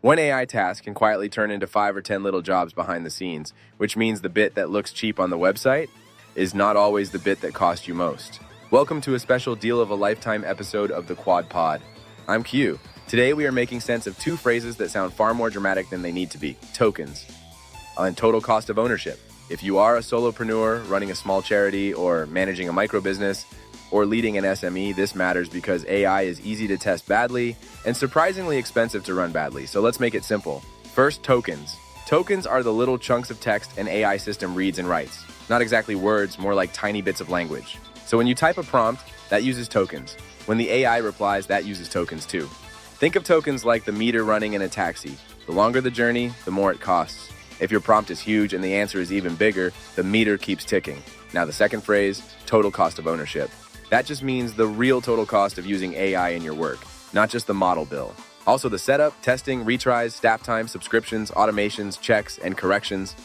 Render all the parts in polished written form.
One AI task can quietly turn into 5 or 10 little jobs behind the scenes, which means the bit that looks cheap on the website is not always the bit that costs you most. Welcome to a special deal of a lifetime episode of the Qwod Pod. I'm Q. Today we are making sense of two phrases that sound far more dramatic than they need to be: tokens and total cost of ownership. If you are a solopreneur running a small charity or managing a micro business or leading an SME, this matters because AI is easy to test badly and surprisingly expensive to run badly. So let's make it simple. First, tokens. Tokens are the little chunks of text an AI system reads and writes. Not exactly words, more like tiny bits of language. So when you type a prompt, that uses tokens. When the AI replies, that uses tokens too. Think of tokens like the meter running in a taxi. The longer the journey, the more it costs. If your prompt is huge and the answer is even bigger, the meter keeps ticking. Now the second phrase, total cost of ownership. That just means the real total cost of using AI in your work, not just the model bill. Also the setup, testing, retries, staff time, subscriptions, automations, checks, and corrections,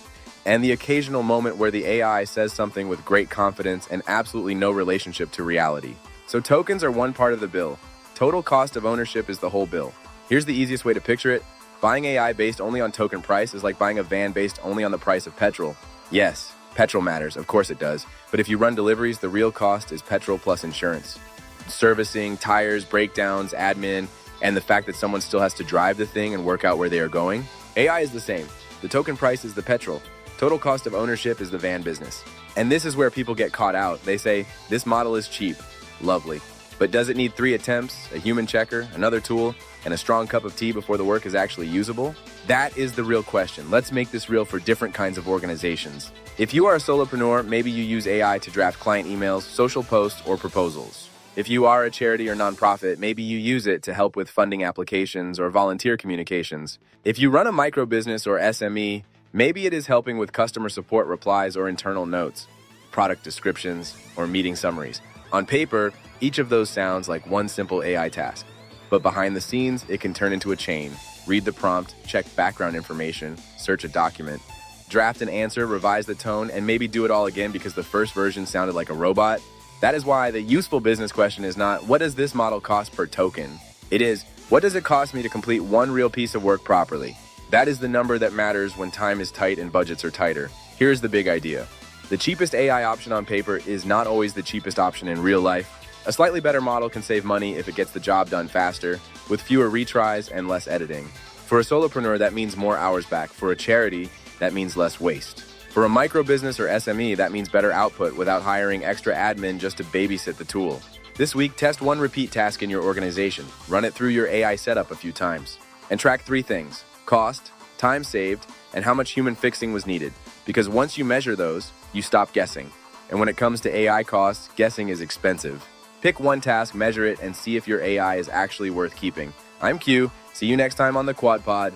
and the occasional moment where the AI says something with great confidence and absolutely no relationship to reality. So tokens are one part of the bill. Total cost of ownership is the whole bill. Here's the easiest way to picture it. Buying AI based only on token price is like buying a van based only on the price of petrol. Yes, petrol matters, of course it does. But if you run deliveries, the real cost is petrol plus insurance. Servicing, tires, breakdowns, admin, and the fact that someone still has to drive the thing and work out where they are going. AI is the same. The token price is the petrol. Total cost of ownership is the van business. And this is where people get caught out. They say, this model is cheap. Lovely. But does it need 3 attempts, a human checker, another tool, and a strong cup of tea before the work is actually usable? That is the real question. Let's make this real for different kinds of organizations. If you are a solopreneur, maybe you use AI to draft client emails, social posts, or proposals. If you are a charity or nonprofit, maybe you use it to help with funding applications or volunteer communications. If you run a micro business or SME, maybe it is helping with customer support replies or internal notes, product descriptions, or meeting summaries. On paper, each of those sounds like one simple AI task. But behind the scenes, it can turn into a chain. Read the prompt, check background information, search a document, draft an answer, revise the tone, and maybe do it all again because the first version sounded like a robot. That is why the useful business question is not, what does this model cost per token? It is, what does it cost me to complete one real piece of work properly? That is the number that matters when time is tight and budgets are tighter. Here's the big idea. The cheapest AI option on paper is not always the cheapest option in real life. A slightly better model can save money if it gets the job done faster, with fewer retries and less editing. For a solopreneur, that means more hours back. For a charity, that means less waste. For a micro business or SME, that means better output without hiring extra admin just to babysit the tool. This week, test one repeat task in your organization. Run it through your AI setup a few times. And track 3 things: cost, time saved, and how much human fixing was needed. Because once you measure those, you stop guessing. And when it comes to AI costs, guessing is expensive. Pick one task, measure it, and see if your AI is actually worth keeping. I'm Q. See you next time on the Qwod Pod.